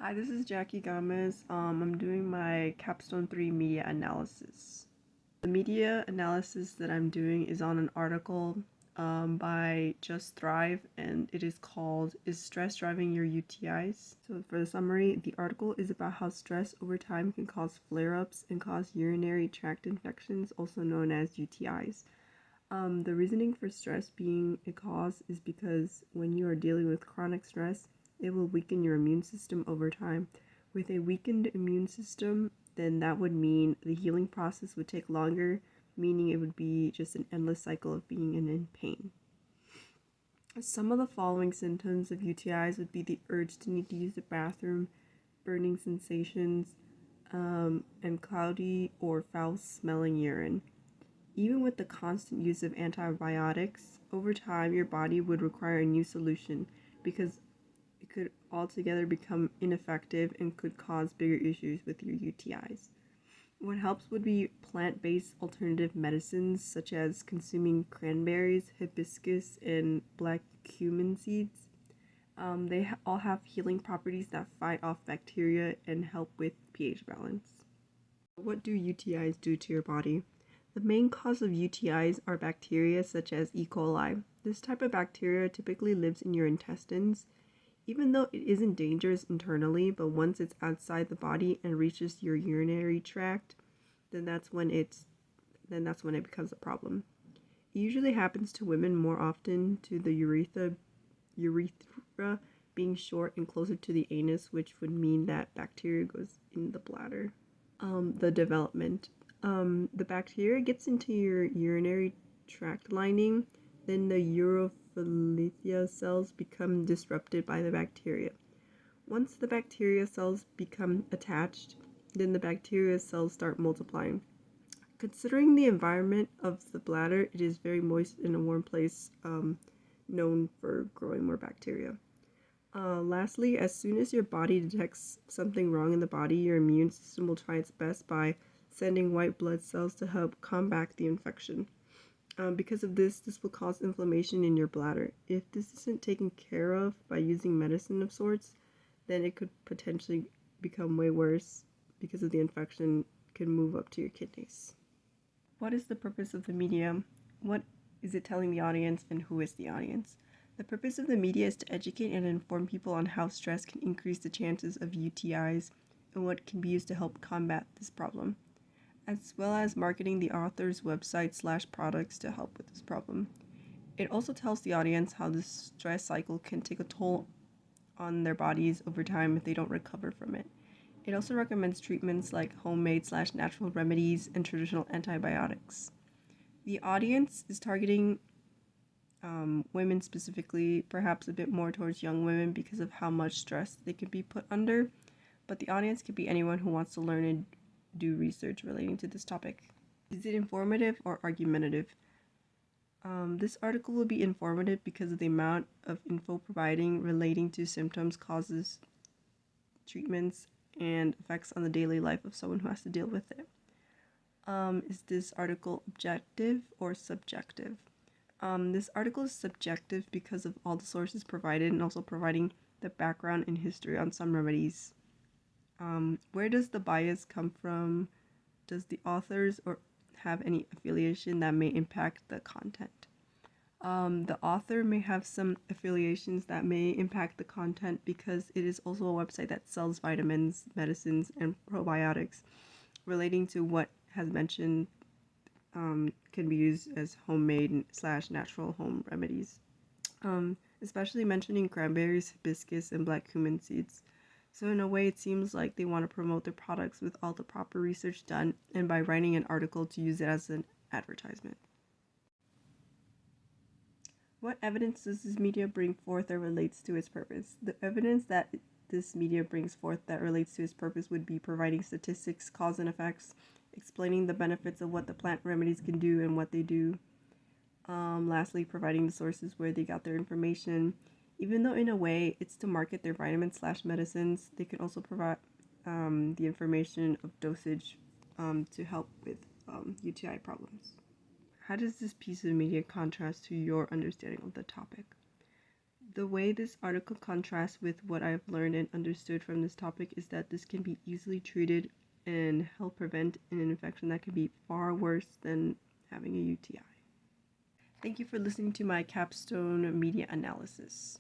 Hi, this is Jackie Gomez. I'm doing my Capstone 3 media analysis. The media analysis that I'm doing is on an article by Just Thrive, and it is called Is Stress Driving Your UTIs? So, for the summary, the article is about how stress over time can cause flare ups and cause urinary tract infections, also known as UTIs. The reasoning for stress being a cause is because when you are dealing with chronic stress, it will weaken your immune system over time. With a weakened immune system, then that would mean the healing process would take longer, meaning it would be just an endless cycle of being in pain. Some of the following symptoms of UTIs would be the urge to need to use the bathroom, burning sensations, and cloudy or foul smelling urine. Even with the constant use of antibiotics, over time your body would require a new solution because it could altogether become ineffective and could cause bigger issues with your UTIs. What helps would be plant-based alternative medicines such as consuming cranberries, hibiscus, and black cumin seeds. They all have healing properties that fight off bacteria and help with pH balance. What do UTIs do to your body? The main cause of UTIs are bacteria such as E. coli. This type of bacteria typically lives in your intestines, even though it isn't dangerous internally, but once it's outside the body and reaches your urinary tract, then that's when it becomes a problem. It usually happens to women more often to the urethra being short and closer to the anus, which would mean that bacteria goes in the bladder. The development. The bacteria gets into your urinary tract lining, then the urophilitia cells become disrupted by the bacteria. Once the bacteria cells become attached, then the bacteria cells start multiplying. Considering the environment of the bladder, it is very moist in a warm place, known for growing more bacteria. Lastly, as soon as your body detects something wrong in the body, your immune system will try its best by sending white blood cells to help combat the infection. Because of this will cause inflammation in your bladder. If this isn't taken care of by using medicine of sorts, then it could potentially become way worse because of the infection can move up to your kidneys. What is the purpose of the media? What is it telling the audience, and who is the audience? The purpose of the media is to educate and inform people on how stress can increase the chances of UTIs and what can be used to help combat this problem, as well as marketing the author's website/products to help with this problem. It also tells the audience how this stress cycle can take a toll on their bodies over time if they don't recover from it. It also recommends treatments like homemade/natural remedies and traditional antibiotics. The audience is targeting women specifically, perhaps a bit more towards young women because of how much stress they can be put under, but the audience could be anyone who wants to learn and do research relating to this topic. Is it informative or argumentative? This article will be informative because of the amount of info providing relating to symptoms, causes, treatments, and effects on the daily life of someone who has to deal with it. Is this article objective or subjective? This article is subjective because of all the sources provided and also providing the background and history on some remedies. Where does the bias come from? Does the authors or have any affiliation that may impact the content? The author may have some affiliations that may impact the content because it is also a website that sells vitamins, medicines, and probiotics relating to what has mentioned can be used as homemade/natural home remedies, especially mentioning cranberries, hibiscus, and black cumin seeds. So in a way, it seems like they want to promote their products with all the proper research done and by writing an article to use it as an advertisement. What evidence does this media bring forth that relates to its purpose? The evidence that this media brings forth that relates to its purpose would be providing statistics, cause and effects, explaining the benefits of what the plant remedies can do and what they do. Lastly, providing the sources where they got their information. Even though in a way it's to market their vitamins/medicines, they can also provide the information of dosage to help with UTI problems. How does this piece of media contrast to your understanding of the topic? The way this article contrasts with what I've learned and understood from this topic is that this can be easily treated and help prevent an infection that can be far worse than having a UTI. Thank you for listening to my Capstone media analysis.